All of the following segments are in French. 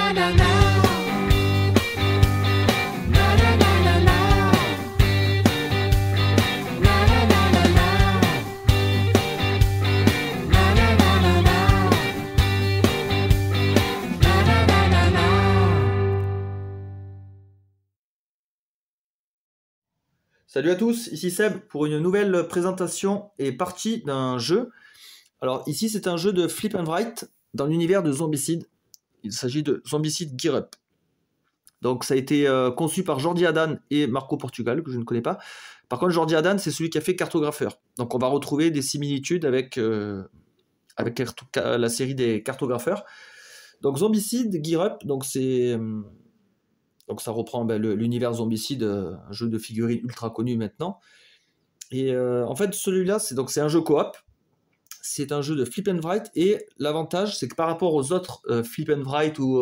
Salut à tous, ici Seb pour une nouvelle présentation et partie d'un jeu. Alors ici c'est un jeu de Flip and Write dans l'univers de Zombicide. Il s'agit de Zombicide Gear Up. Donc ça a été conçu par Jordi Adan et Marco Portugal, que je ne connais pas. Par contre Jordi Adan c'est celui qui a fait Cartographeur. Donc on va retrouver des similitudes avec la série des Cartographeurs. Donc Zombicide Gear Up, donc ça reprend l'univers Zombicide, un jeu de figurines ultra connu maintenant. Et en fait celui-là c'est un jeu coop. C'est un jeu de flip and write et l'avantage c'est que par rapport aux autres flip and write ou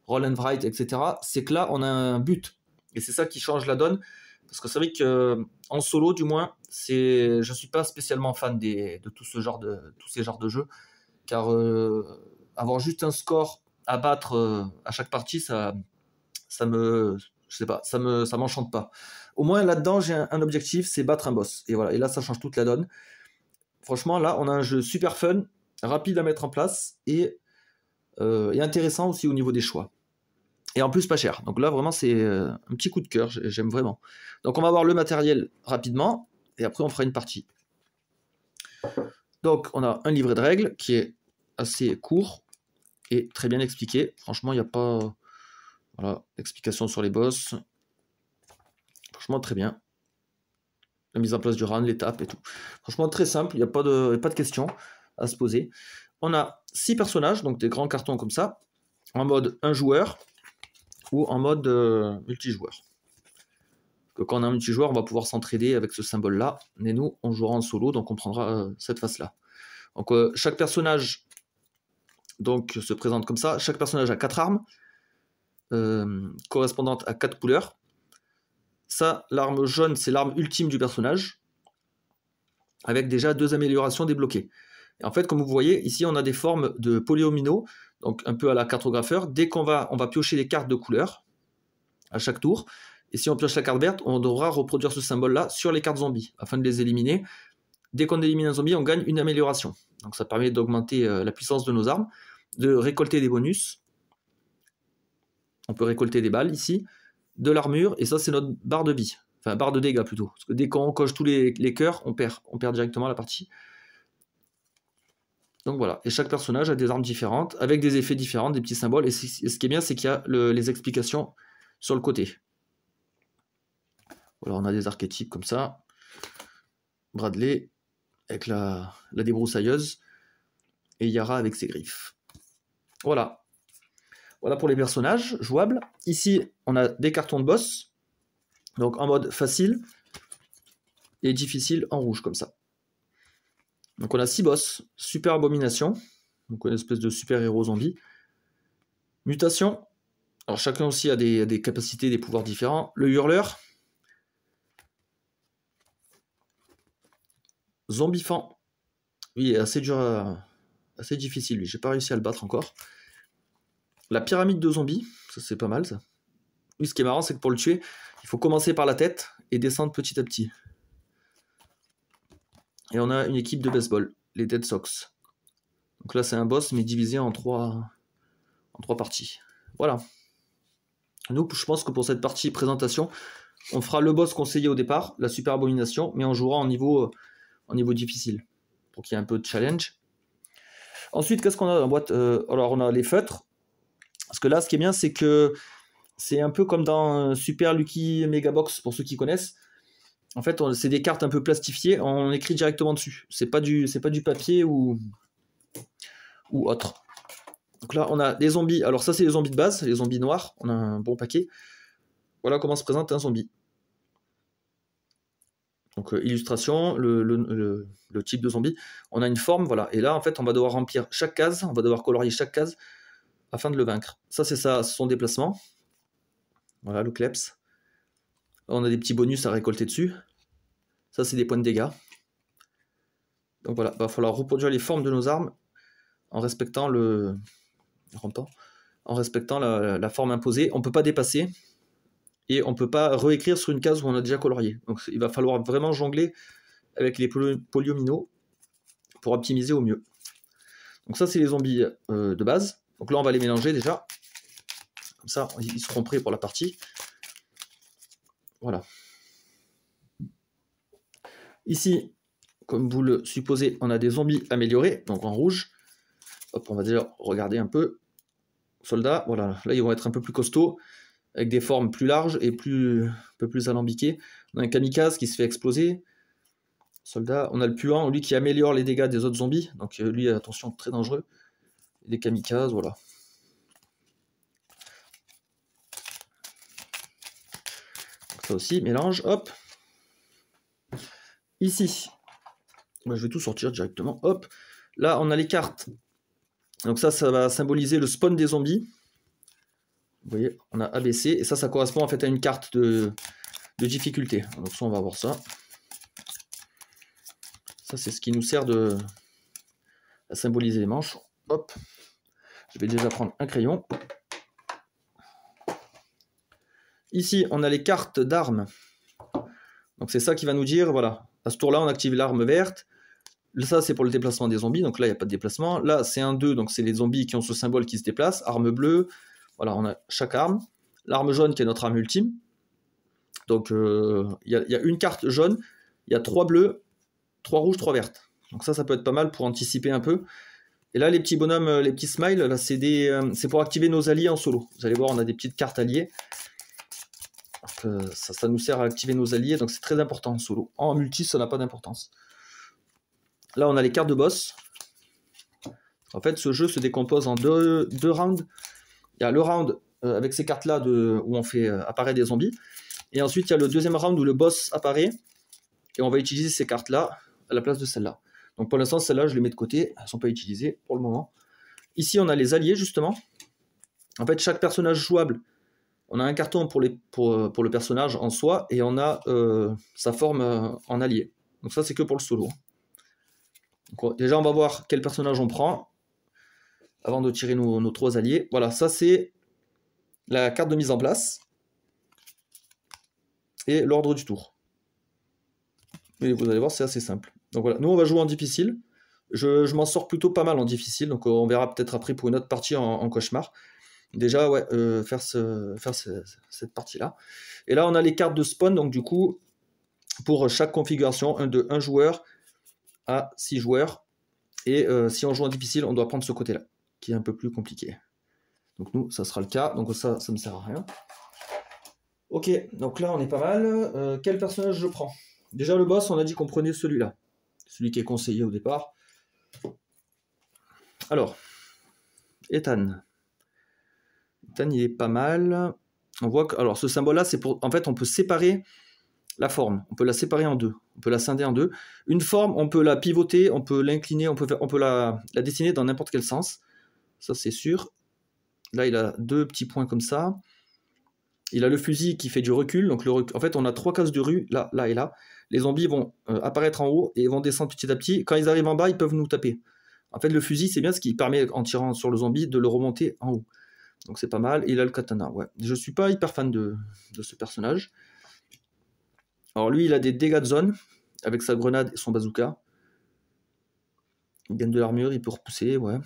roll and write etc. c'est que là on a un but et c'est ça qui change la donne parce que c'est vrai que en solo du moins je suis pas spécialement fan de tous ces genres de jeux car avoir juste un score à battre à chaque partie ça m'enchante pas. Au moins là-dedans j'ai un objectif, c'est battre un boss et voilà, et là ça change toute la donne. Franchement, là, on a un jeu super fun, rapide à mettre en place et intéressant aussi au niveau des choix. Et en plus, pas cher. Donc là, vraiment, c'est un petit coup de cœur. J'aime vraiment. Donc, on va voir le matériel rapidement et après, on fera une partie. Donc, on a un livret de règles qui est assez court et très bien expliqué. Franchement, il n'y a pas... Voilà, explication sur les boss. Franchement, très bien. La mise en place du run, l'étape et tout. Franchement, très simple, il n'y a pas de questions à se poser. On a 6 personnages, donc des grands cartons comme ça, en mode un joueur ou en mode multijoueur. Quand on a un multijoueur, on va pouvoir s'entraider avec ce symbole-là, mais nous, on jouera en solo, donc on prendra cette face-là. Donc chaque personnage donc, se présente comme ça. Chaque personnage a 4 armes, correspondantes à 4 couleurs. Ça, l'arme jaune, c'est l'arme ultime du personnage, avec déjà 2 améliorations débloquées. Et en fait, comme vous voyez, ici, on a des formes de polyomino, donc un peu à la cartographeur. Dès qu'on va piocher des cartes de couleurs à chaque tour, et si on pioche la carte verte, on devra reproduire ce symbole-là sur les cartes zombies, afin de les éliminer. Dès qu'on élimine un zombie, on gagne une amélioration. Donc ça permet d'augmenter la puissance de nos armes, de récolter des bonus. On peut récolter des balles ici, de l'armure, et ça c'est notre barre de vie, enfin barre de dégâts plutôt, parce que dès qu'on coche tous les cœurs, on perd directement la partie. Donc voilà, et chaque personnage a des armes différentes, avec des effets différents, des petits symboles, et ce qui est bien c'est qu'il y a les explications sur le côté. Voilà, on a des archétypes comme ça, Bradley avec la débroussailleuse, et Yara avec ses griffes. Voilà. Voilà pour les personnages jouables. Ici, on a des cartons de boss, donc en mode facile et difficile en rouge, comme ça. Donc on a 6 boss. Super abomination, donc une espèce de super-héros zombie. Mutation, alors chacun aussi a des capacités, des pouvoirs différents. Le hurleur. Zombifant, lui est assez dur, assez difficile, lui. J'ai pas réussi à le battre encore. La pyramide de zombies, ça c'est pas mal ça. Oui, ce qui est marrant, c'est que pour le tuer, il faut commencer par la tête et descendre petit à petit. Et on a une équipe de baseball, les Dead Sox. Donc là, c'est un boss, mais divisé en 3 parties. Voilà. Nous, je pense que pour cette partie présentation, on fera le boss conseillé au départ, la super abomination, mais on jouera en niveau difficile, pour qu'il y ait un peu de challenge. Ensuite, qu'est-ce qu'on a dans la boîte? Alors, on a les feutres. Parce que là, ce qui est bien, c'est que c'est un peu comme dans Super Lucky Megabox, pour ceux qui connaissent. En fait, c'est des cartes un peu plastifiées, on écrit directement dessus. C'est pas du papier ou autre. Donc là, on a des zombies. Alors ça, c'est les zombies de base, les zombies noirs. On a un bon paquet. Voilà comment se présente un zombie. Donc illustration, le type de zombie. On a une forme, voilà. Et là, en fait, on va devoir remplir chaque case, on va devoir colorier chaque case afin de le vaincre. Ça, c'est son déplacement. Voilà, le kleps. On a des petits bonus à récolter dessus. Ça, c'est des points de dégâts. Donc voilà, il va falloir reproduire les formes de nos armes en respectant le rampant. en respectant la forme imposée. On ne peut pas dépasser et on ne peut pas réécrire sur une case où on a déjà colorié. Donc il va falloir vraiment jongler avec les polyomino pour optimiser au mieux. Donc ça, c'est les zombies de base. Donc là, on va les mélanger déjà. Comme ça, ils seront prêts pour la partie. Voilà. Ici, comme vous le supposez, on a des zombies améliorés, donc en rouge. Hop, on va déjà regarder un peu. Soldats, voilà, là ils vont être un peu plus costauds, avec des formes plus larges et un peu plus alambiquées. On a un kamikaze qui se fait exploser. Soldat, on a le puant, lui qui améliore les dégâts des autres zombies. Donc lui, attention, très dangereux. Et les kamikazes, voilà. Donc, ça aussi, mélange, hop. Ici, moi, je vais tout sortir directement, hop. Là, on a les cartes. Donc ça va symboliser le spawn des zombies. Vous voyez, on a ABC, et ça correspond en fait à une carte de difficulté. Donc ça, on va voir ça. Ça, c'est ce qui nous sert à symboliser les manches. Hop. Je vais déjà prendre un crayon. Ici, on a les cartes d'armes. Donc c'est ça qui va nous dire, voilà, à ce tour-là, on active l'arme verte. Ça, c'est pour le déplacement des zombies, donc là, il n'y a pas de déplacement. Là, c'est un 2, donc c'est les zombies qui ont ce symbole qui se déplace. Arme bleue, voilà, on a chaque arme. L'arme jaune qui est notre arme ultime. Donc, il y a une carte jaune, il y a 3 bleus, 3 rouges, 3 vertes. Donc ça peut être pas mal pour anticiper un peu. Et là, les petits bonhommes, les petits smiles, là, c'est pour activer nos alliés en solo. Vous allez voir, on a des petites cartes alliées. Ça nous sert à activer nos alliés, donc c'est très important en solo. En multi, ça n'a pas d'importance. Là, on a les cartes de boss. En fait, ce jeu se décompose en deux rounds. Il y a le round avec ces cartes-là où on fait apparaître des zombies. Et ensuite, il y a le deuxième round où le boss apparaît. Et on va utiliser ces cartes-là à la place de celles-là. Donc pour l'instant, celles-là, je les mets de côté. Elles ne sont pas utilisées pour le moment. Ici, on a les alliés, justement. En fait, chaque personnage jouable, on a un carton pour le personnage en soi. Et on a sa forme en allié. Donc ça, c'est que pour le solo. Donc, déjà, on va voir quel personnage on prend avant de tirer nos 3 alliés. Voilà, ça c'est la carte de mise en place et l'ordre du tour. Et vous allez voir, c'est assez simple. Donc voilà, nous on va jouer en difficile. Je m'en sors plutôt pas mal en difficile, donc on verra peut-être après pour une autre partie en cauchemar. Déjà, ouais, faire cette partie-là. Et là, on a les cartes de spawn, donc du coup, pour chaque configuration, de 1 joueur à 6 joueurs. Et si on joue en difficile, on doit prendre ce côté-là, qui est un peu plus compliqué. Donc nous, ça sera le cas, donc ça me sert à rien. Ok, donc là on est pas mal. Quel personnage je prends? Déjà le boss, on a dit qu'on prenait celui-là. Celui qui est conseillé au départ. Alors, Ethan. Ethan, il est pas mal. On voit que, alors ce symbole-là, c'est pour, en fait, on peut séparer la forme. On peut la séparer en deux. On peut la scinder en deux. Une forme, on peut la pivoter, on peut l'incliner, on peut la dessiner dans n'importe quel sens. Ça, c'est sûr. Là, il a 2 petits points comme ça. Il a le fusil qui fait du recul. Donc en fait, on a 3 cases de rue, là, là et là. Les zombies vont apparaître en haut et vont descendre petit à petit. Quand ils arrivent en bas, ils peuvent nous taper. En fait, le fusil, c'est bien ce qui permet, en tirant sur le zombie, de le remonter en haut. Donc c'est pas mal. Et il a le katana, ouais. Je suis pas hyper fan de ce personnage. Alors lui, il a des dégâts de zone, avec sa grenade et son bazooka. Il gagne de l'armure, il peut repousser, ouais.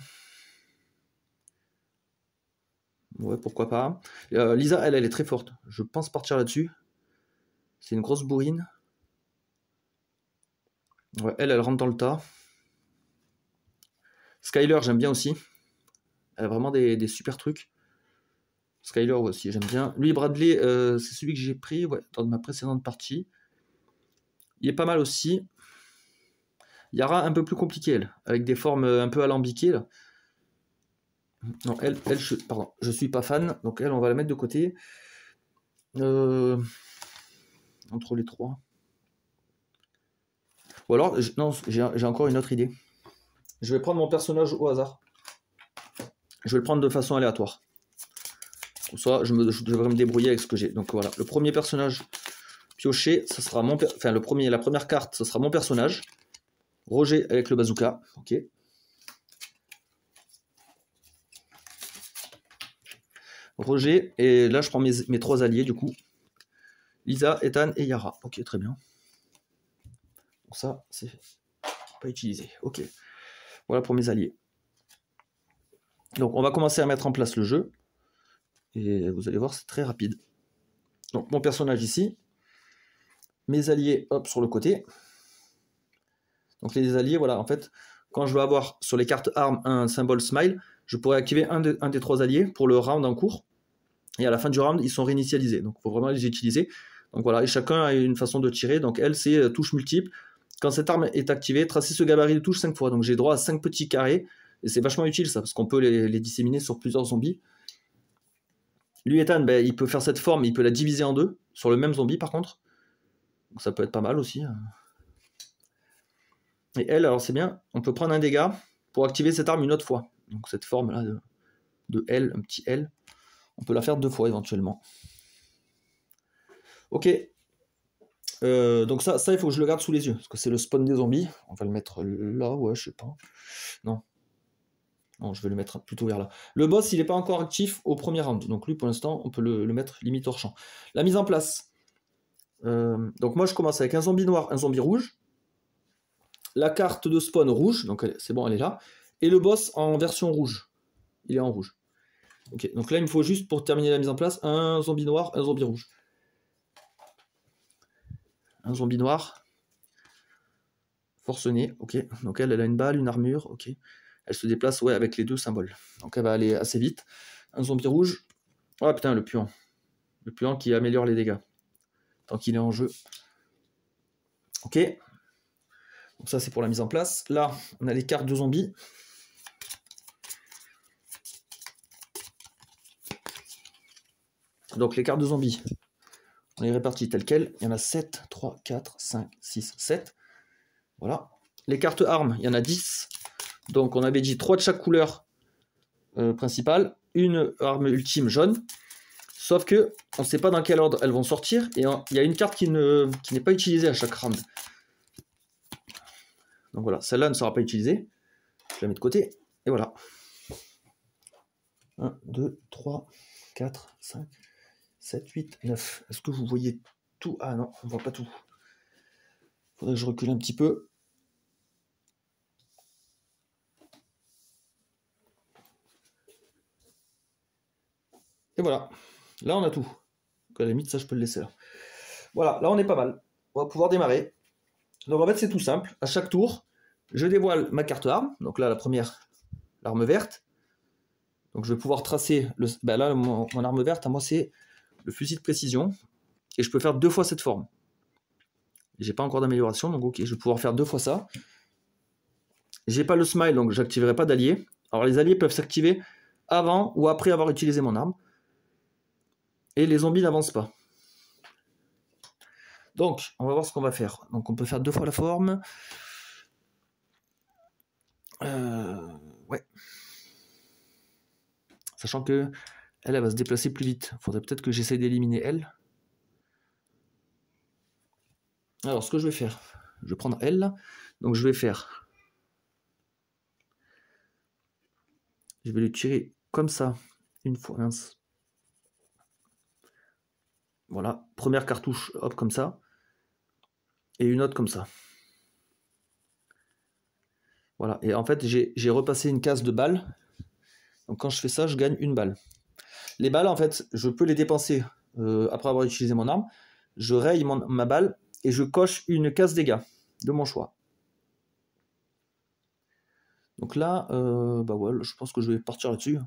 Ouais, pourquoi pas. Lisa, elle est très forte. Je pense partir là-dessus. C'est une grosse bourrine. Ouais, elle rentre dans le tas. Skyler, j'aime bien aussi. Elle a vraiment des super trucs. Skyler aussi, j'aime bien. Lui, Bradley, c'est celui que j'ai pris dans ma précédente partie. Il est pas mal aussi. Yara, un peu plus compliquée, elle. Avec des formes un peu alambiquées, là. Non, pardon, je suis pas fan. Donc elle, on va la mettre de côté. Entre les 3. Ou alors, non, j'ai encore une autre idée. Je vais prendre mon personnage au hasard. Je vais le prendre de façon aléatoire. Comme ça, je devrais me débrouiller avec ce que j'ai. Donc voilà, le premier personnage pioché, ça sera la première carte, ce sera mon personnage. Roger avec le bazooka. Ok. Roger, et là je prends mes 3 alliés du coup. Lisa, Ethan et Yara. Ok, très bien. Donc ça, c'est pas utilisé. Ok. Voilà pour mes alliés. Donc on va commencer à mettre en place le jeu. Et vous allez voir, c'est très rapide. Donc mon personnage ici. Mes alliés, hop, sur le côté. Donc les alliés, voilà, en fait, quand je veux avoir sur les cartes armes un symbole smile, je pourrais activer un des 3 alliés pour le round en cours. Et à la fin du round, ils sont réinitialisés. Donc il faut vraiment les utiliser. Donc voilà, et chacun a une façon de tirer. Donc elle, c'est touche multiple. Quand cette arme est activée, tracez ce gabarit de touche 5 fois. Donc j'ai droit à 5 petits carrés. Et c'est vachement utile ça, parce qu'on peut les disséminer sur plusieurs zombies. Lui, Ethan, ben, il peut faire cette forme, il peut la diviser en 2, sur le même zombie par contre. Donc ça peut être pas mal aussi. Et elle, alors c'est bien, on peut prendre un dégât pour activer cette arme une autre fois. Donc cette forme là de L, un petit L, on peut la faire 2 fois éventuellement. Ok. Donc ça, il faut que je le garde sous les yeux, parce que c'est le spawn des zombies. On va le mettre là, ouais, je sais pas. Non, je vais le mettre plutôt vers là. Le boss, il n'est pas encore actif au premier round, donc lui, pour l'instant, on peut le mettre limite hors champ. La mise en place. Donc moi, je commence avec un zombie noir, un zombie rouge. La carte de spawn rouge, donc c'est bon, elle est là. Et le boss en version rouge. Il est en rouge. Ok, donc là, il me faut juste, pour terminer la mise en place, un zombie noir, un zombie rouge. Un zombie noir. Forcené, ok. Donc elle a une balle, une armure, ok. Elle se déplace, ouais, avec les 2 symboles. Donc elle va aller assez vite. Un zombie rouge. Oh putain, le puant. Le puant qui améliore les dégâts. Tant qu'il est en jeu. Ok. Donc ça, c'est pour la mise en place. Là, on a les cartes de zombies. Donc les cartes de zombies, on les répartit telles quelles. Il y en a 7, 3, 4, 5, 6, 7. Voilà. Les cartes armes, il y en a 10. Donc on avait dit 3 de chaque couleur principale. Une arme ultime jaune. Sauf que on ne sait pas dans quel ordre elles vont sortir. Et il y a une carte qui n'est pas utilisée à chaque round. Donc voilà, celle-là ne sera pas utilisée. Je la mets de côté. Et voilà. 1, 2, 3, 4, 5, 7, 8, 9. Est-ce que vous voyez tout? Ah non, on ne voit pas tout. Il faudrait que je recule un petit peu. Et voilà. Là, on a tout. Donc, à la limite, ça, je peux le laisser là. Voilà, là, on est pas mal. On va pouvoir démarrer. Donc, en fait, c'est tout simple. À chaque tour, je dévoile ma carte arme. Donc là, la première, l'arme verte. Donc, je vais pouvoir tracer... Ben là, mon arme verte, à moi, c'est le fusil de précision. Et je peux faire 2 fois cette forme. J'ai pas encore d'amélioration, donc ok, je vais pouvoir faire 2 fois ça. J'ai pas le smile, donc j'activerai pas d'alliés. Alors, les alliés peuvent s'activer avant ou après avoir utilisé mon arme. Et les zombies n'avancent pas. Donc, on va voir ce qu'on va faire. Donc, on peut faire 2 fois la forme. Ouais. Sachant que elle va se déplacer plus vite. Faudrait peut-être que j'essaye d'éliminer elle. Alors, ce que je vais faire, je vais prendre elle. Donc, je vais faire... Je vais le tirer comme ça. Une fois. Mince. Voilà. Première cartouche, hop, comme ça. Et une autre comme ça. Voilà. Et en fait, j'ai repassé une case de balles. Donc, quand je fais ça, je gagne une balle. Les balles, en fait, je peux les dépenser après avoir utilisé mon arme. Je raye ma balle et je coche une case dégâts de mon choix. Donc là, bah ouais, je pense que je vais partir là-dessus.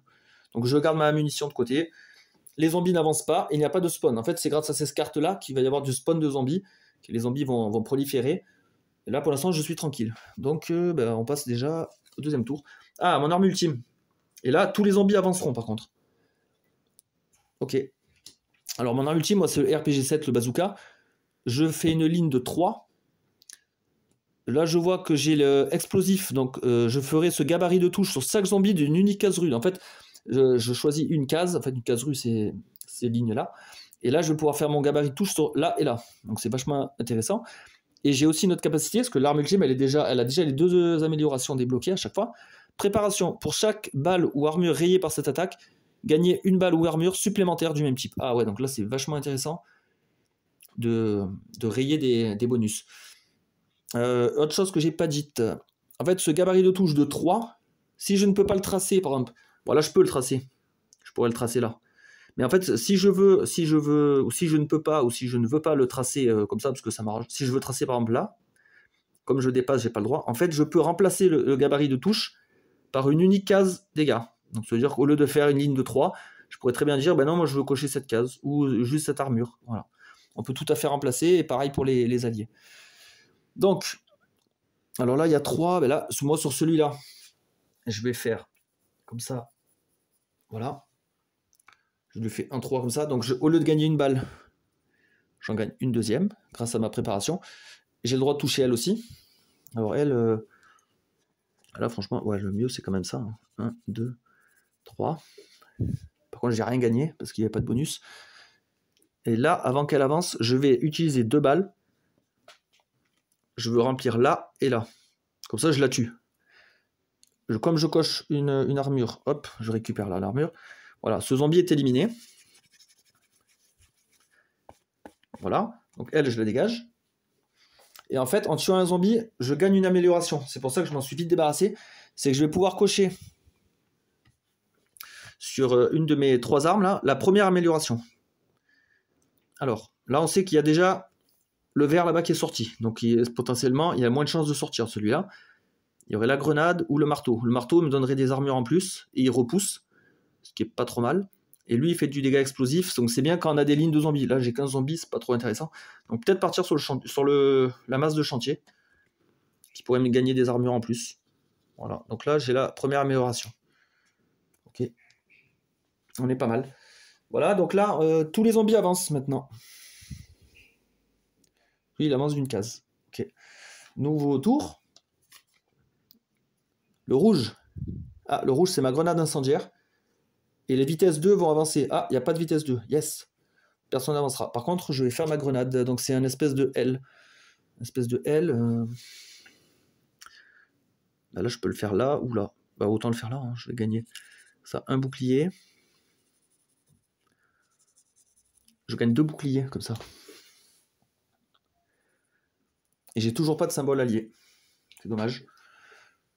Donc je garde ma munition de côté. Les zombies n'avancent pas, il n'y a pas de spawn. En fait, c'est grâce à ces cartes-là qu'il va y avoir du spawn de zombies, que les zombies vont proliférer. Et là, pour l'instant, je suis tranquille. Donc, bah, on passe déjà au 2e tour. Ah, mon arme ultime. Et là, tous les zombies avanceront, par contre. Ok. Alors, mon arme ultime, moi, c'est le RPG-7, le bazooka. Je fais une ligne de 3. Là, je vois que j'ai l'explosif, donc je ferai ce gabarit de touche sur 5 zombies d'une unique case rue. En fait, je choisis une case, en fait, une case rue, c'est ces lignes-là. Et là, je vais pouvoir faire mon gabarit de touche sur là et là. Donc, c'est vachement intéressant. Et j'ai aussi une autre capacité, parce que l'arme ultime, elle a déjà les 2 améliorations débloquées à chaque fois. Préparation. Pour chaque balle ou armure rayée par cette attaque, gagner une balle ou armure supplémentaire du même type. Ah ouais, donc là c'est vachement intéressant de rayer des bonus. Autre chose que j'ai pas dite. En fait, ce gabarit de touche de 3, si je ne peux pas le tracer, par exemple, bon là je peux le tracer. Je pourrais le tracer là. Mais en fait, si je veux, ou si je ne peux pas, ou si je ne veux pas le tracer comme ça, parce que ça m'arrange. Si je veux tracer par exemple là, comme je dépasse, j'ai pas le droit. En fait, je peux remplacer le gabarit de touche par une unique case dégâts. Donc, ça veut dire qu'au lieu de faire une ligne de 3, je pourrais très bien dire, ben non, moi je veux cocher cette case, ou juste cette armure. Voilà. On peut tout à fait remplacer, et pareil pour les alliés. Donc, alors là, il y a 3, ben là, moi sur celui-là, je vais faire comme ça. Voilà. Je lui fais un 3 comme ça. Donc, au lieu de gagner une balle, j'en gagne une deuxième, grâce à ma préparation. J'ai le droit de toucher elle aussi. Alors elle, là franchement, ouais, le mieux c'est quand même ça. 1, 2, 3. Par contre, j'ai rien gagné, parce qu'il n'y a pas de bonus. Et là, avant qu'elle avance, je vais utiliser 2 balles. Je veux remplir là et là. Comme ça, je la tue. Comme je coche une armure, hop, je récupère là l'armure. Voilà, ce zombie est éliminé. Voilà, donc elle, je la dégage. Et en fait, en tuant un zombie, je gagne une amélioration. C'est pour ça que je m'en suis vite débarrassé. C'est que je vais pouvoir cocher sur une de mes 3 armes, là, la première amélioration. Alors, là, on sait qu'il y a déjà le vert là-bas qui est sorti. Donc, potentiellement, il y a moins de chances de sortir, celui-là. Il y aurait la grenade ou le marteau. Le marteau me donnerait des armures en plus, et il repousse, ce qui est pas trop mal. Et lui, il fait du dégât explosif, donc c'est bien quand on a des lignes de zombies. Là, j'ai 15 zombies, c'est pas trop intéressant. Donc peut-être partir sur la masse de chantier, qui pourrait me gagner des armures en plus. Voilà, donc là, j'ai la première amélioration. Ok, on est pas mal. Voilà, donc là, tous les zombies avancent maintenant. Lui, il avance d'une case. Ok. Nouveau tour. Le rouge. Ah, le rouge, c'est ma grenade incendiaire. Et les vitesses 2 vont avancer. Ah, il n'y a pas de vitesse 2. Yes. Personne n'avancera. Par contre, je vais faire ma grenade. Donc, c'est un espèce de L. Une espèce de L. Bah, là, je peux le faire là ou là. Bah, autant le faire là. Hein. Je vais gagner. Ça, un bouclier. Je gagne 2 boucliers, comme ça. Et j'ai toujours pas de symbole allié. C'est dommage.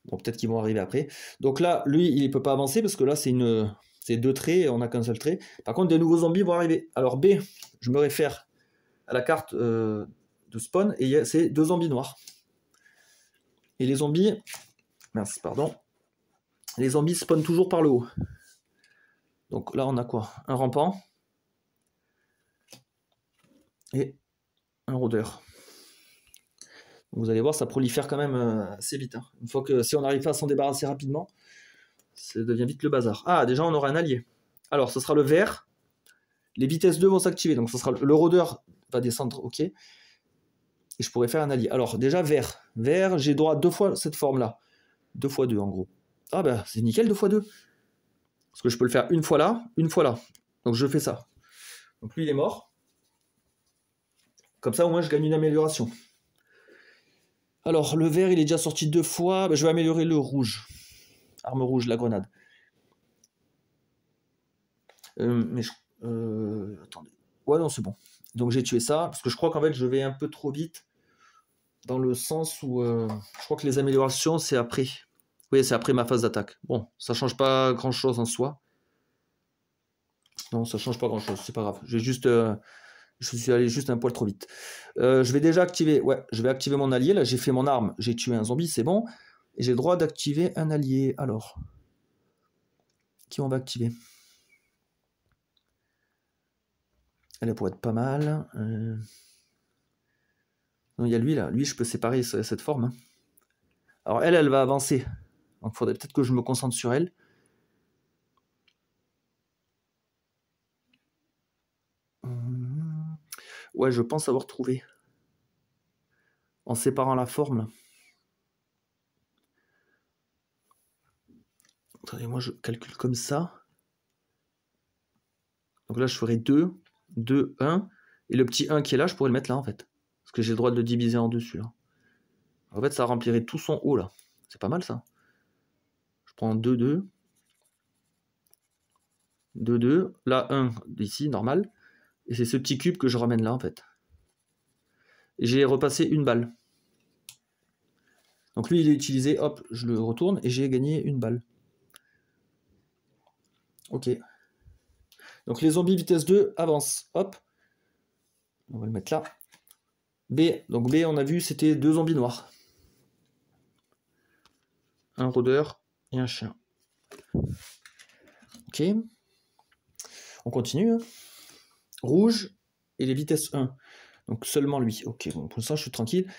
Bon, peut-être qu'ils vont arriver après. Donc là, lui, il ne peut pas avancer parce que là, c'est 2 traits et on n'a qu'un seul trait. Par contre, des nouveaux zombies vont arriver. Alors B, je me réfère à la carte de spawn et c'est 2 zombies noirs. Et les zombies... Mince, pardon. Les zombies spawnent toujours par le haut. Donc là, on a quoi? Un rampant. Et un rôdeur. Donc, vous allez voir, ça prolifère quand même assez vite. Hein. Une fois que si on n'arrive pas à s'en débarrasser rapidement, ça devient vite le bazar. Ah, déjà, on aura un allié. Alors, ce sera le vert. Les vitesses 2 vont s'activer. Donc, ce sera le rôdeur va descendre, ok. Et je pourrais faire un allié. Alors, déjà, vert. Vert, j'ai droit à 2 fois cette forme-là. 2 x 2, en gros. Ah, bah, c'est nickel, 2 x 2. Parce que je peux le faire une fois là, une fois là. Donc, je fais ça. Donc, lui, il est mort. Comme ça, au moins, je gagne une amélioration. Alors, le vert, il est déjà sorti 2 fois. Bah, je vais améliorer le rouge. Arme rouge, la grenade. Attendez. Ouais, non, c'est bon. Donc, j'ai tué ça. Parce que je crois qu'en fait, je vais un peu trop vite. Dans le sens où je crois que les améliorations, c'est après. Oui, c'est après ma phase d'attaque. Bon, ça change pas grand-chose en soi. Non, ça change pas grand-chose. C'est pas grave. Je suis allé juste un poil trop vite. Je vais déjà activer... Ouais, je vais activer mon allié. Là, j'ai fait mon arme. J'ai tué un zombie, c'est bon. Et j'ai le droit d'activer un allié. Alors, qui on va activer? Elle pourrait être pas mal. Non, il y a lui, là. Lui, je peux séparer cette forme. Hein. Alors, elle va avancer. Donc, il faudrait peut-être que je me concentre sur elle. Ouais, je pense avoir trouvé. En séparant la forme. Attendez, moi je calcule comme ça. Donc là, je ferai 2, 2, 1. Et le petit 1 qui est là, je pourrais le mettre là, en fait. Parce que j'ai le droit de le diviser en dessus, là. En fait, ça remplirait tout son haut, là. C'est pas mal, ça. Je prends 2, 2. 2, 2. Là, 1 ici, normal. Et c'est ce petit cube que je ramène là, en fait. Et j'ai repassé une balle. Donc lui, il est utilisé, hop, je le retourne et j'ai gagné une balle. Ok. Donc les zombies vitesse 2 avancent. Hop. On va le mettre là. B. Donc B, on a vu, c'était 2 zombies noirs. Un rôdeur et un chien. Ok. On continue. Rouge et les vitesses 1. Donc seulement lui. Ok, bon, pour ça, je suis tranquille.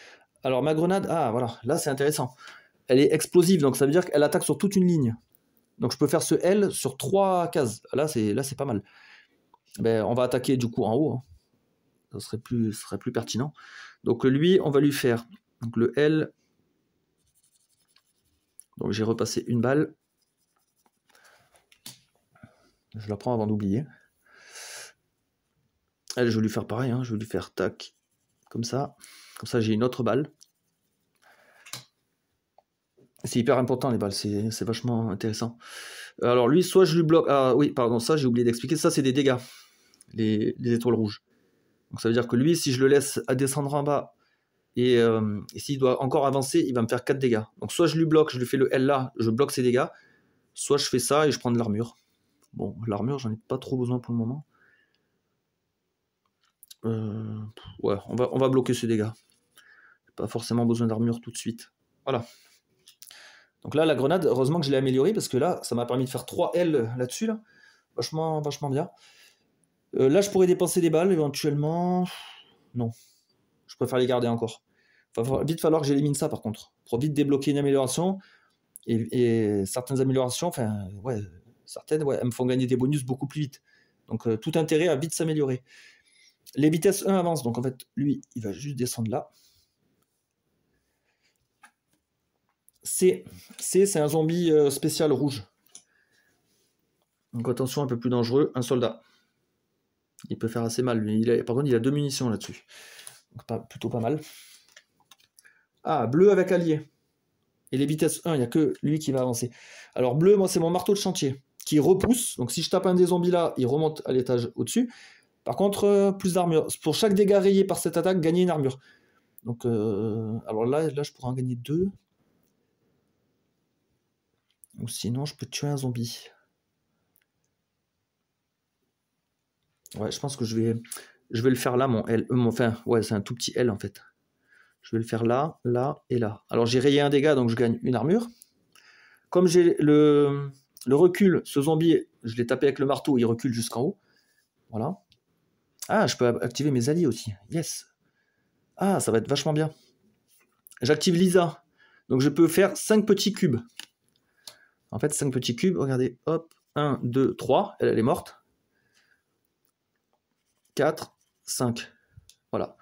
Alors ma grenade, ah voilà, là c'est intéressant. Elle est explosive, donc ça veut dire qu'elle attaque sur toute une ligne. Donc je peux faire ce L sur 3 cases. Là c'est pas mal. Ben, on va attaquer du coup en haut. Hein. Ça serait plus pertinent. Donc lui, on va lui faire donc, le L. Donc j'ai repassé une balle. Je la prends avant d'oublier. Elle, je vais lui faire pareil. Hein. Je vais lui faire tac. Comme ça. Comme ça, j'ai une autre balle. C'est hyper important les balles, c'est vachement intéressant. Alors lui, soit je lui bloque... Ah oui, pardon, ça j'ai oublié d'expliquer. Ça c'est des dégâts, les étoiles rouges. Donc ça veut dire que lui, si je le laisse à descendre en bas, et s'il doit encore avancer, il va me faire 4 dégâts. Donc soit je lui bloque, je lui fais le L là, je bloque ses dégâts, soit je fais ça et je prends de l'armure. Bon, l'armure, j'en ai pas trop besoin pour le moment. Ouais, on va bloquer ses dégâts. Pas forcément besoin d'armure tout de suite. Voilà. Donc là, la grenade, heureusement que je l'ai améliorée, parce que là, ça m'a permis de faire 3 L là-dessus, là. Vachement bien. Là, je pourrais dépenser des balles, éventuellement. Non. Je préfère les garder encore. Il va vite falloir que j'élimine ça, par contre. Pour vite débloquer une amélioration. Et certaines améliorations, enfin, ouais, certaines, ouais, elles me font gagner des bonus beaucoup plus vite. Donc, tout intérêt à vite s'améliorer. Les vitesses 1 avancent, donc en fait, lui, il va juste descendre là. C, c'est un zombie spécial rouge. Donc attention, un peu plus dangereux, un soldat. Il peut faire assez mal, lui. Par contre, il a 2 munitions là-dessus. Plutôt pas mal. Ah, bleu avec allié. Et les vitesses 1, il n'y a que lui qui va avancer. Alors bleu, moi, c'est mon marteau de chantier, qui repousse. Donc si je tape un des zombies là, il remonte à l'étage au-dessus. Par contre, plus d'armure. Pour chaque dégât rayé par cette attaque, gagner une armure. Donc, alors là, je pourrais en gagner 2. Ou sinon, je peux tuer un zombie. Ouais, je pense que je vais le faire là, mon L. Enfin, ouais, c'est un tout petit L en fait. Je vais le faire là, là et là. Alors j'ai rayé un dégât, donc je gagne une armure. Comme j'ai le recul, ce zombie, je l'ai tapé avec le marteau, il recule jusqu'en haut. Voilà. Ah, je peux activer mes alliés aussi. Yes. Ah, ça va être vachement bien. J'active Lisa. Donc je peux faire 5 petits cubes. En fait, 5 petits cubes, regardez, hop, 1, 2, 3, elle est morte. 4, 5. Voilà.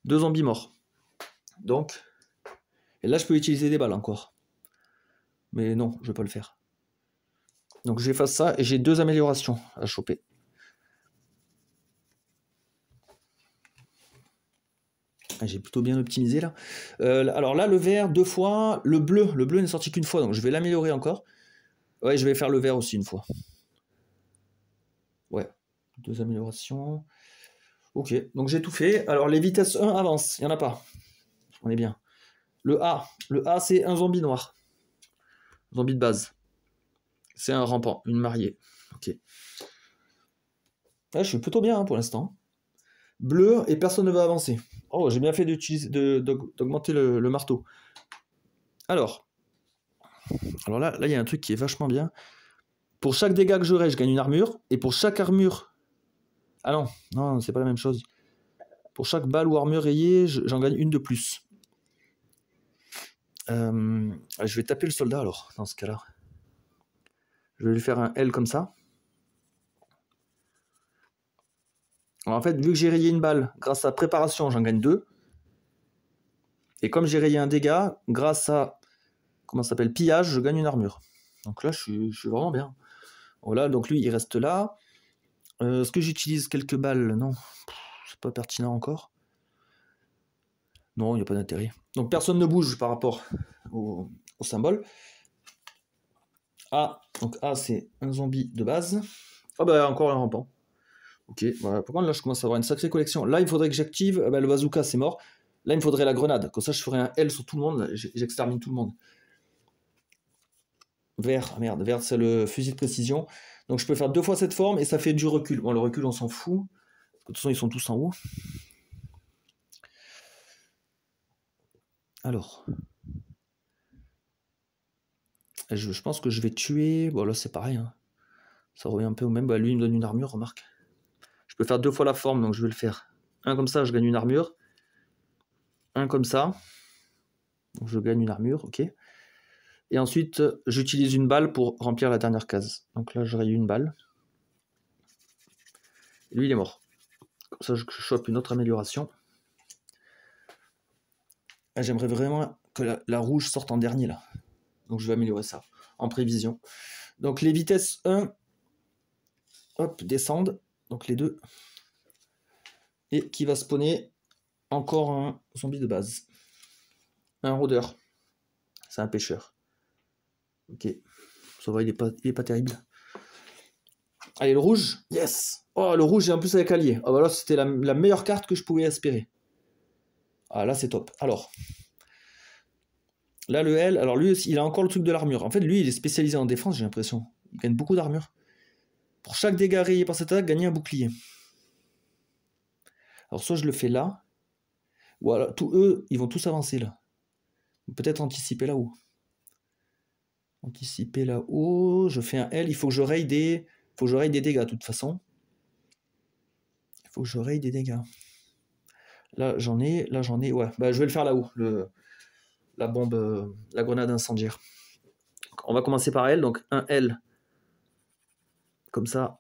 2 zombies morts. Donc, et là je peux utiliser des balles encore. Mais non, je ne vais pas le faire. Donc j'efface ça et j'ai 2 améliorations à choper. J'ai plutôt bien optimisé là. Alors là, le vert 2 fois, le bleu n'est sorti qu'une fois, donc je vais l'améliorer encore. Ouais, je vais faire le vert aussi une fois. Ouais, 2 améliorations. Ok, donc j'ai tout fait. Alors les vitesses 1 avancent, il n'y en a pas. On est bien. Le A c'est un zombie noir. Zombie de base. C'est un rampant, une mariée. Ok. Là, je suis plutôt bien hein, pour l'instant. Bleu et personne ne va avancer. Oh, j'ai bien fait d'augmenter le marteau. Alors là, il y a un truc qui est vachement bien. Pour chaque dégât que j'aurai, je gagne une armure. Et pour chaque armure... Ah non, c'est pas la même chose. Pour chaque balle ou armure rayée, j'en gagne une de plus. Je vais taper le soldat alors, dans ce cas-là. Je vais lui faire un L comme ça. Alors, en fait, vu que j'ai rayé une balle, grâce à préparation, j'en gagne 2. Et comme j'ai rayé un dégât, grâce à... Comment ça s'appelle, pillage, je gagne une armure. Donc là, je suis vraiment bien. Voilà, donc lui, il reste là. Est-ce que j'utilise quelques balles? Non, c'est pas pertinent encore. Non, il n'y a pas d'intérêt. Donc personne ne bouge par rapport au symbole. A, donc A, c'est un zombie de base. Ah bah encore un rampant. Ok, voilà. Par contre là je commence à avoir une sacrée collection. Là il faudrait que j'active, le bazooka c'est mort. Là il me faudrait la grenade, comme ça je ferai un L sur tout le monde, j'extermine tout le monde. Vert, ah merde, vert c'est le fusil de précision. Donc je peux faire 2 fois cette forme et ça fait du recul. Bon le recul on s'en fout. De toute façon ils sont tous en haut. Alors. Je pense que je vais tuer. Bon là c'est pareil. Hein. Ça revient un peu au même. Bah lui il me donne une armure, remarque. Je peux faire 2 fois la forme, donc je vais le faire. Un comme ça, je gagne une armure. Un comme ça. Donc je gagne une armure, ok. Et ensuite, j'utilise une balle pour remplir la dernière case. Donc là, j'aurai une balle. Et lui, il est mort. Comme ça, je chope une autre amélioration. J'aimerais vraiment que la rouge sorte en dernier, là. Donc je vais améliorer ça, en prévision. Donc les vitesses 1, hop, descendent. Donc les deux. Et qui va spawner encore un zombie de base. Un rôdeur. C'est un pêcheur. Ok. Ça va, il est pas terrible. Allez, le rouge. Yes. Oh, le rouge, et en plus avec allié. Oh, bah là, c'était la meilleure carte que je pouvais espérer. Ah, là, c'est top. Alors. Là, le L. Alors, lui, il a encore le truc de l'armure. En fait, lui, il est spécialisé en défense, j'ai l'impression. Il gagne beaucoup d'armure. Pour chaque dégât rayé par cette attaque, gagner un bouclier. Alors, soit je le fais là. Ou alors, eux, ils vont tous avancer là. Peut-être anticiper là-haut. Anticiper là-haut. Je fais un L. Il faut que je raye des dégâts, de toute façon. Il faut que je raye des dégâts. Là, j'en ai. Ouais, bah, je vais le faire là-haut. La bombe, la grenade incendiaire. On va commencer par L. Donc, un L. Comme ça.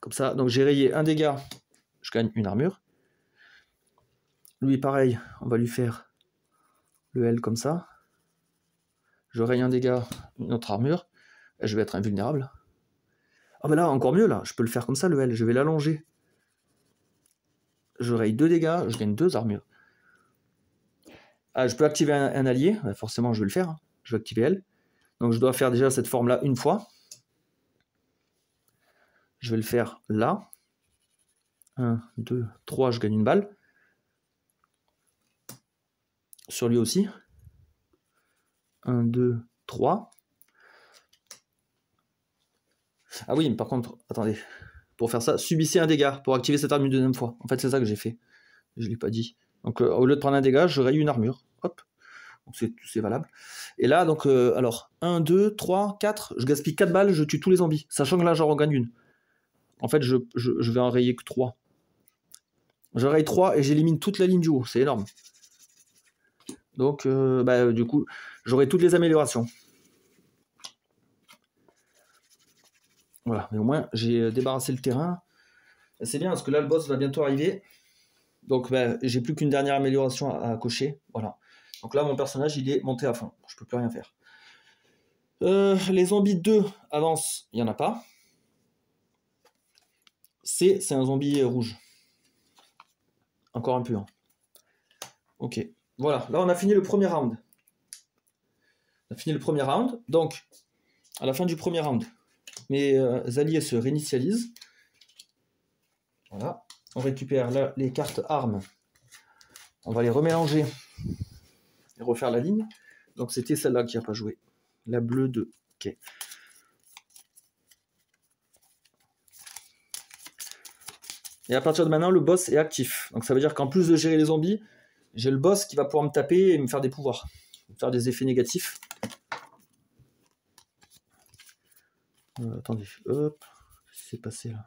Comme ça. Donc, j'ai rayé un dégât. Je gagne une armure. Lui, pareil. On va lui faire le L comme ça. Je raye un dégât. Une autre armure. Et je vais être invulnérable. Ah, bah là, encore mieux, là. Je peux le faire comme ça, le L. Je vais l'allonger. Je raye 2 dégâts. Je gagne 2 armures. Ah, je peux activer un allié. Forcément, je vais le faire. Hein. Je vais activer L. Donc, je dois faire déjà cette forme-là une fois. Je vais le faire là. 1, 2, 3, je gagne une balle. Sur lui aussi. 1, 2, 3. Ah oui, mais par contre, attendez. Pour faire ça, subissez un dégât pour activer cette arme une deuxième fois. En fait, c'est ça que j'ai fait. Je ne l'ai pas dit. Donc, au lieu de prendre un dégât, je raye une armure. Hop. Donc, c'est valable. Et là, donc, alors, 1, 2, 3, 4. Je gaspille 4 balles, je tue tous les zombies. Sachant que là, j'en gagne une. En fait, je vais en rayer que 3. Je raye 3 et j'élimine toute la ligne du haut. C'est énorme. Donc, du coup, j'aurai toutes les améliorations. Voilà, mais au moins, j'ai débarrassé le terrain. C'est bien, parce que là, le boss va bientôt arriver. Donc, j'ai plus qu'une dernière amélioration à cocher. Voilà. Donc là, mon personnage, il est monté à fond. Je peux plus rien faire. Les zombies 2 avancent, il n'y en a pas. C, c'est un zombie rouge. Encore un peu. Hein. Ok. Voilà, là, on a fini le premier round. Donc, à la fin du premier round, mes alliés se réinitialisent. Voilà. On récupère là les cartes armes. On va les remélanger et refaire la ligne. Donc c'était celle-là qui n'a pas joué. La bleue 2. Ok. Et à partir de maintenant, le boss est actif. Donc ça veut dire qu'en plus de gérer les zombies, j'ai le boss qui va pouvoir me taper et me faire des pouvoirs. Me faire des effets négatifs. Attendez. Hop. Qu'est-ce qui s'est passé là?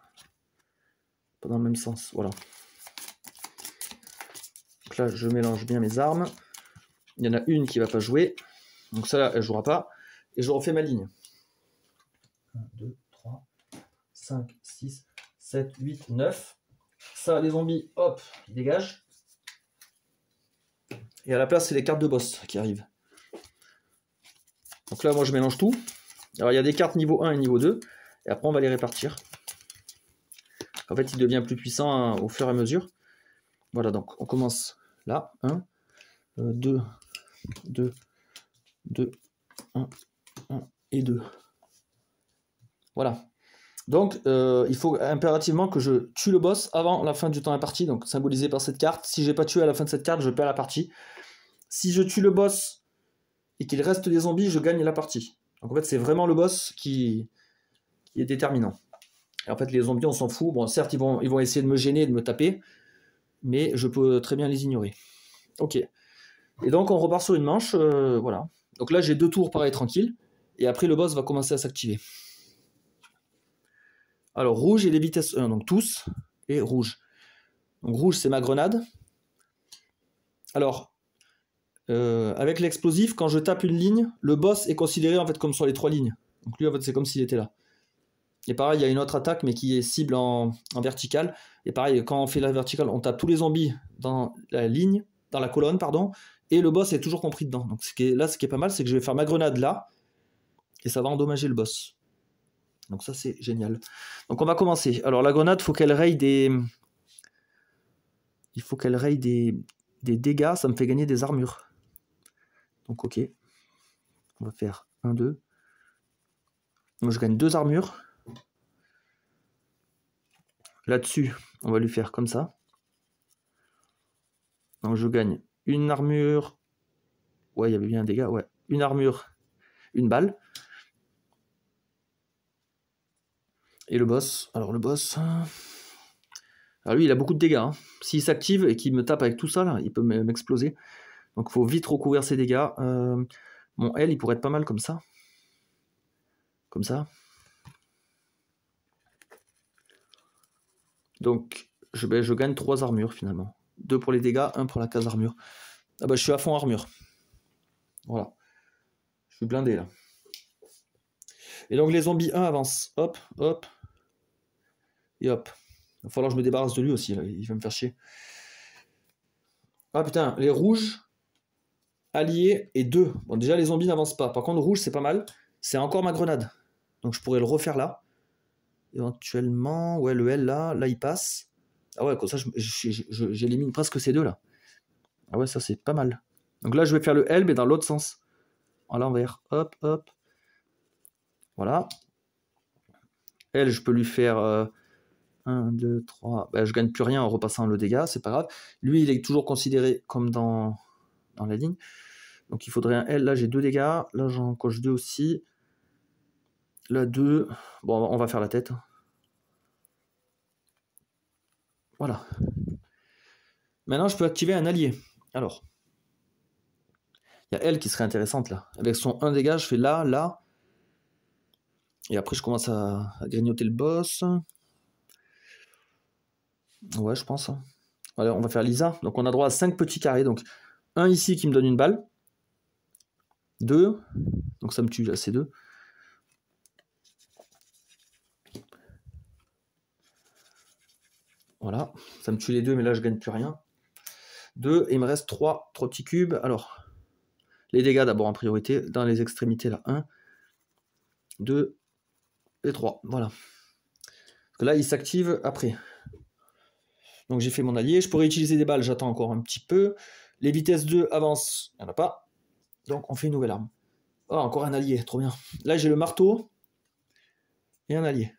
Pas dans le même sens. Voilà. Donc là, je mélange bien mes armes. Il y en a une qui ne va pas jouer. Donc celle-là, elle ne jouera pas. Et je refais ma ligne. 1, 2, 3, 5, 6, 7, 8, 9. Ça, les zombies, hop, ils dégagent. Et à la place, c'est les cartes de boss qui arrivent. Donc là, moi, je mélange tout. Alors, il y a des cartes niveau 1 et niveau 2. Et après, on va les répartir. En fait, il devient plus puissant hein, au fur et à mesure. Voilà, donc on commence là. 1, 2, 2, 2, 1, 1 et 2. Voilà. Donc, il faut impérativement que je tue le boss avant la fin du temps imparti, donc symbolisé par cette carte. Si j'ai pas tué à la fin de cette carte, je perds la partie. Si je tue le boss et qu'il reste des zombies, je gagne la partie. Donc en fait, c'est vraiment le boss qui est déterminant. Et en fait, les zombies, on s'en fout. Bon, certes, ils vont essayer de me gêner, de me taper, mais je peux très bien les ignorer. Ok. Et donc, on repart sur une manche, voilà. Donc là, j'ai 2 tours, pareil, tranquille. Et après, le boss va commencer à s'activer. Alors, rouge et les vitesses 1, donc tous, et rouge. Donc rouge, c'est ma grenade. Alors, avec l'explosif, quand je tape une ligne, le boss est considéré en fait comme sur les 3 lignes. Donc lui, en fait, c'est comme s'il était là. Et pareil, il y a une autre attaque, mais qui est cible en verticale. Et pareil, quand on fait la verticale, on tape tous les zombies dans la ligne, dans la colonne, pardon, et le boss est toujours compris dedans. Donc ce qui est pas mal, c'est que je vais faire ma grenade là, et ça va endommager le boss. Donc ça, c'est génial. Donc on va commencer. Alors la grenade, il faut qu'elle raye des dégâts, ça me fait gagner des armures. Donc ok, on va faire 1, 2. Donc je gagne 2 armures. Là-dessus, on va lui faire comme ça. Donc je gagne une armure. Ouais, il y avait bien un dégât, ouais. Une armure, une balle. Et le boss, alors le boss... Alors lui, il a beaucoup de dégâts. Hein. S'il s'active et qu'il me tape avec tout ça, là, il peut m'exploser. Donc il faut vite recouvrir ses dégâts. Mon L, il pourrait être pas mal comme ça. Comme ça. Donc je gagne 3 armures finalement. 2 pour les dégâts, 1 pour la case armure. Ah bah je suis à fond armure. Voilà. Je suis blindé là. Et donc les zombies 1 avancent. Hop, hop. Et hop. Il va falloir que je me débarrasse de lui aussi, là. Il va me faire chier. Ah putain, les rouges, alliés et 2. Bon déjà les zombies n'avancent pas. Par contre rouge c'est pas mal. C'est encore ma grenade. Donc je pourrais le refaire là. Éventuellement, ouais le L là il passe. Ah ouais, comme ça j'élimine presque ces deux là. Ah ouais, ça c'est pas mal. Donc là je vais faire le L mais dans l'autre sens. À l'envers. Hop, hop. Voilà. L, je peux lui faire 1, 2, 3. Ben, je gagne plus rien en repassant le dégât, c'est pas grave. Lui, il est toujours considéré comme dans la ligne. Donc il faudrait un L. Là, j'ai 2 dégâts. Là, j'en coche 2 aussi. Là, 2. Bon, on va faire la tête. Voilà. Maintenant, je peux activer un allié. Alors, il y a elle qui serait intéressante là. Avec son 1 dégât, je fais là, là. Et après, je commence à grignoter le boss. Ouais, je pense. Allez, on va faire Lisa. Donc, on a droit à 5 petits carrés. Donc, un ici qui me donne une balle. 2. Donc, ça me tue, là, c'est 2. Voilà. Ça me tue les 2, mais là, je gagne plus rien. 2. Et il me reste 3 petits cubes. Alors, les dégâts d'abord en priorité. Dans les extrémités, là, 1, 2 et 3. Voilà. Parce que là, il s'active après. Donc j'ai fait mon allié, je pourrais utiliser des balles, j'attends encore un petit peu. Les vitesses 2 avancent, il n'y en a pas. Donc on fait une nouvelle arme. Oh, encore un allié, trop bien. Là j'ai le marteau et un allié.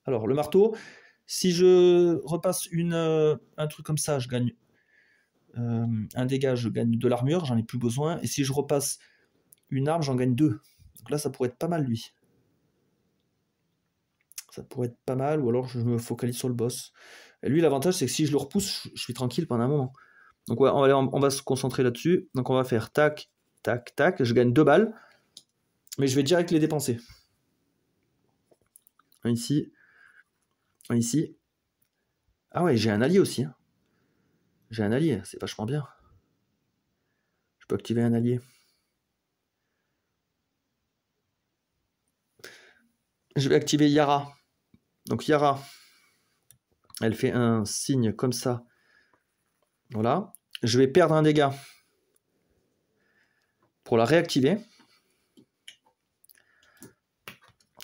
Alors le marteau, si je repasse un truc comme ça, je gagne un dégât, je gagne de l'armure, j'en ai plus besoin. Et si je repasse une arme, j'en gagne 2. Donc là ça pourrait être pas mal lui. Ça pourrait être pas mal, ou alors je me focalise sur le boss. Et lui l'avantage c'est que si je le repousse, je suis tranquille pendant un moment. Donc ouais, on va se concentrer là-dessus. Donc on va faire tac, tac, tac. Je gagne 2 balles. Mais je vais direct les dépenser. Un ici. Un ici. Ah ouais, j'ai un allié aussi. Hein. J'ai un allié, c'est vachement bien. Je peux activer un allié. Je vais activer Yara. Donc Yara, elle fait un signe comme ça. Voilà. Je vais perdre un dégât pour la réactiver.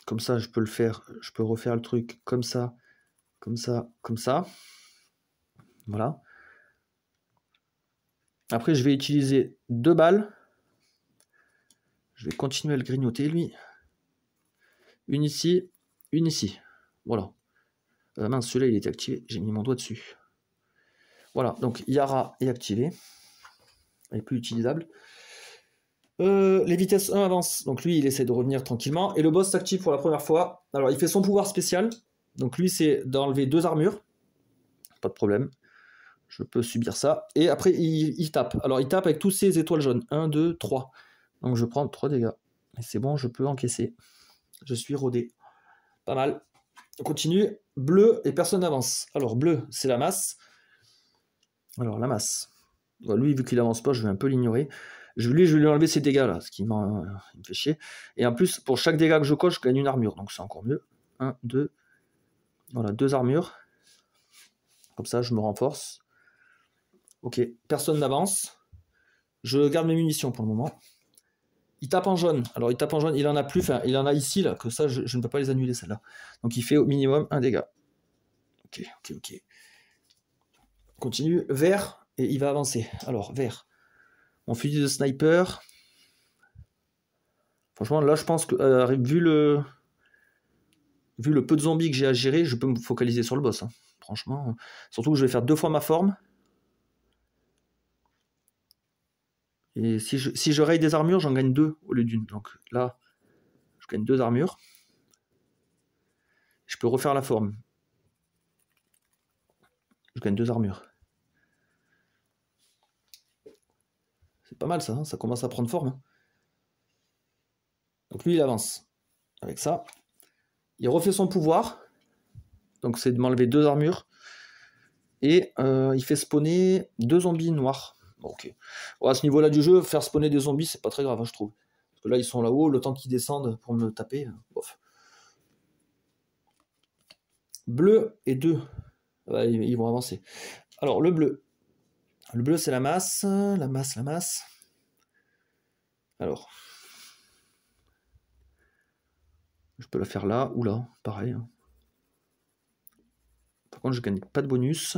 Comme ça, je peux le faire. Je peux refaire le truc comme ça, comme ça, comme ça. Voilà. Après, je vais utiliser 2 balles. Je vais continuer à le grignoter, lui. Une ici une ici. Voilà. Mince, celui-là, il était activé. J'ai mis mon doigt dessus. Voilà, donc Yara est activé. Elle est plus utilisable. Les vitesses 1 avancent. Donc lui, il essaie de revenir tranquillement. Et le boss s'active pour la première fois. Alors, il fait son pouvoir spécial. Donc lui, c'est d'enlever 2 armures. Pas de problème. Je peux subir ça. Et après, il tape. Alors, il tape avec tous ces étoiles jaunes. 1, 2, 3. Donc, je prends 3 dégâts. Et c'est bon, je peux encaisser. Je suis rodé. Pas mal. On continue. Bleu et personne n'avance. Alors, bleu, c'est la masse. Alors, la masse. Bon, lui, vu qu'il avance pas, je vais un peu l'ignorer. Je vais lui enlever ses dégâts, là, ce qui me fait chier. Et en plus, pour chaque dégât que je coche, je gagne une armure. Donc, c'est encore mieux. 1, 2. Voilà, 2 armures. Comme ça, je me renforce. Ok, personne n'avance. Je garde mes munitions pour le moment. Il tape en jaune. Alors, il tape en jaune, il en a plus. Enfin, il en a ici, là, que ça, je ne peux pas les annuler, celles-là. Donc, il fait au minimum 1 dégât. Ok. Continue. Vert, et il va avancer. Alors, vert. Mon fusil de sniper. Franchement, là, je pense que, vu le peu de zombies que j'ai à gérer, je peux me focaliser sur le boss. Hein. Franchement. Surtout que je vais faire 2 fois ma forme. Et si je raye des armures, j'en gagne 2 au lieu d'une. Donc là, je gagne 2 armures. Je peux refaire la forme. Je gagne 2 armures. C'est pas mal ça, hein, ça commence à prendre forme. Hein. Donc lui, il avance. Avec ça. Il refait son pouvoir. Donc c'est de m'enlever 2 armures. Et il fait spawner 2 zombies noirs. Bon, ok. Bon, à ce niveau-là du jeu, faire spawner des zombies, c'est pas très grave, hein, je trouve. Parce que là, ils sont là-haut, le temps qu'ils descendent pour me taper. Bof. Bleu et 2. Ouais, ils vont avancer. Alors, le bleu. Le bleu, c'est la masse. La masse. Alors. Je peux la faire là ou là. Pareil. Hein. Par contre, je gagne pas de bonus.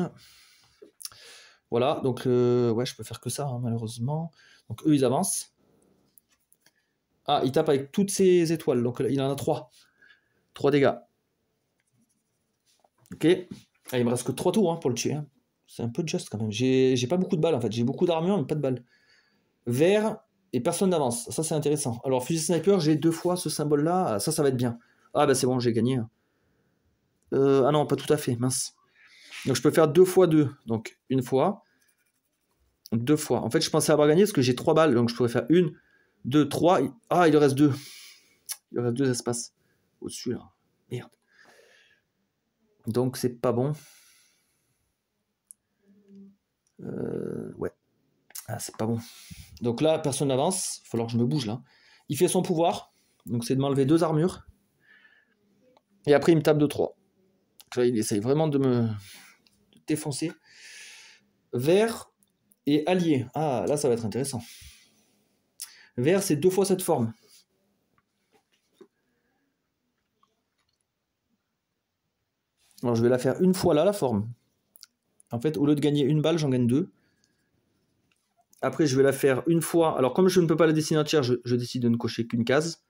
Voilà, donc ouais, je peux faire que ça, hein, malheureusement. Donc eux, ils avancent. Ah, il tape avec toutes ces étoiles. Donc il en a 3. 3 dégâts. Ok. Ah, il me reste que 3 tours hein, pour le tuer. Hein. C'est un peu juste quand même. J'ai pas beaucoup de balles en fait. J'ai beaucoup d'armure, mais pas de balles. Vert et personne n'avance. Ça, c'est intéressant. Alors, fusil sniper, j'ai 2 fois ce symbole-là. Ça va être bien. Ah, bah c'est bon, j'ai gagné. Ah non, pas tout à fait. Mince. Donc, je peux faire 2 fois 2. Donc, une fois. 2 fois. En fait, je pensais avoir gagné parce que j'ai 3 balles. Donc, je pourrais faire 1, 2, 3. Ah, il en reste 2. Il reste 2 espaces. Au-dessus, là. Merde. Donc, c'est pas bon. Ouais. Ah, c'est pas bon. Donc là, personne n'avance. Il va falloir que je me bouge, là. Il fait son pouvoir. Donc, c'est de m'enlever 2 armures. Et après, il me tape de 3. Là, il essaye vraiment de me défoncer. Vert et allié. Ah, là, ça va être intéressant. Vert, c'est 2 fois cette forme. Alors, je vais la faire une fois là, la forme. En fait, au lieu de gagner 1 balle, j'en gagne 2. Après, je vais la faire une fois. Alors, comme je ne peux pas la dessiner entière, je décide de ne cocher qu'une case.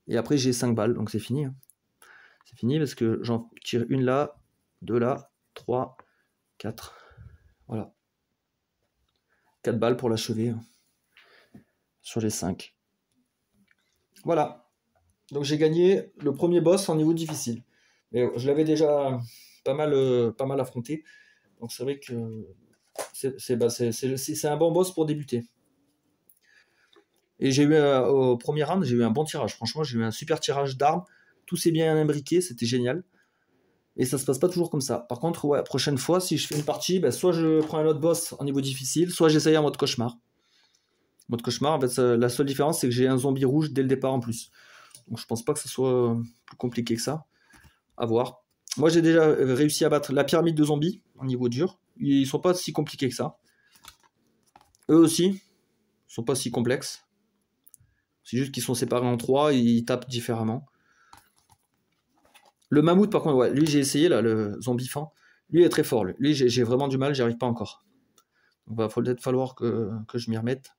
Et après, j'ai 5 balles, donc c'est fini. C'est fini parce que j'en tire une là, 2 là, 3, 4. Voilà. 4 balles pour l'achever sur les 5. Voilà. Donc j'ai gagné le premier boss en niveau difficile. Mais je l'avais déjà pas mal affronté. Donc c'est vrai que c'est un bon boss pour débuter. Et j'ai eu au premier round, j'ai eu un bon tirage. Franchement, j'ai eu un super tirage d'armes. Tout s'est bien imbriqué, c'était génial. Et ça se passe pas toujours comme ça. Par contre, ouais, prochaine fois, si je fais une partie, soit je prends un autre boss en niveau difficile, soit j'essaye en mode cauchemar. Mode cauchemar, en fait, la seule différence, c'est que j'ai un zombie rouge dès le départ en plus. Donc je pense pas que ce soit plus compliqué que ça. À voir. Moi, j'ai déjà réussi à battre la pyramide de zombies en niveau dur. Ils sont pas si compliqués que ça. Eux aussi, sont pas si complexes. C'est juste qu'ils sont séparés en 3 et ils tapent différemment. Le mammouth, par contre, ouais, lui j'ai essayé, là, le zombie fan. Lui est très fort. Lui j'ai vraiment du mal, j'y arrive pas encore. Donc va peut-être falloir que je m'y remette.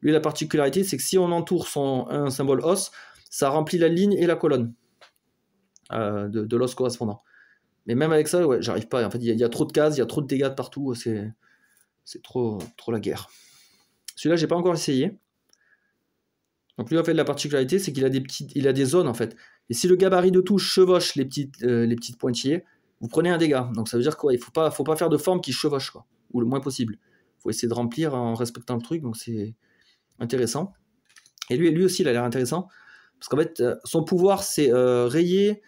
Lui, la particularité, c'est que si on entoure un symbole os, ça remplit la ligne et la colonne de l'os correspondant. Mais même avec ça, ouais, j'arrive pas. En fait, il y a trop de cases, il y a trop de dégâts de partout. C'est trop la guerre. Celui-là, j'ai pas encore essayé. Donc lui, en fait, la particularité, c'est qu'il a des zones, en fait. Et si le gabarit de touche chevauche les petites pointillés, vous prenez un dégât. Donc ça veut dire quoi? Il faut pas faire de forme qui chevauche, quoi, ou le moins possible. Il faut essayer de remplir en respectant le truc. Donc c'est intéressant. Et lui aussi, il a l'air intéressant. Parce qu'en fait, son pouvoir, c'est rayer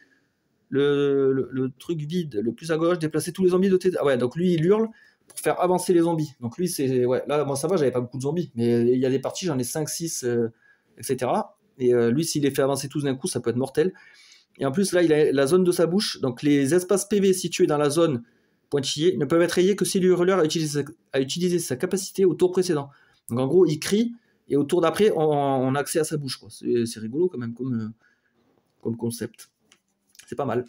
le truc vide le plus à gauche, déplacer tous les zombies de tes... Ah ouais, donc lui, il hurle pour faire avancer les zombies. Donc lui, c'est... Ouais, là, moi, ça va, j'avais pas beaucoup de zombies. Mais il y a des parties, j'en ai 5, 6, etc. Et lui, s'il les fait avancer tous d'un coup, ça peut être mortel. Et en plus, là, il a la zone de sa bouche. Donc les espaces PV situés dans la zone pointillée ne peuvent être rayés que si le hurleur a utilisé sa capacité au tour précédent. Donc en gros, il crie, et au tour d'après, on a accès à sa bouche, quoi. C'est rigolo quand même comme concept. C'est pas mal.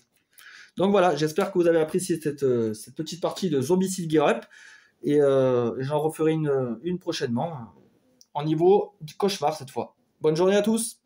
Donc voilà, j'espère que vous avez apprécié cette petite partie de Zombicide Gear Up. Et j'en referai une prochainement, en niveau cauchemar cette fois. Bonne journée à tous!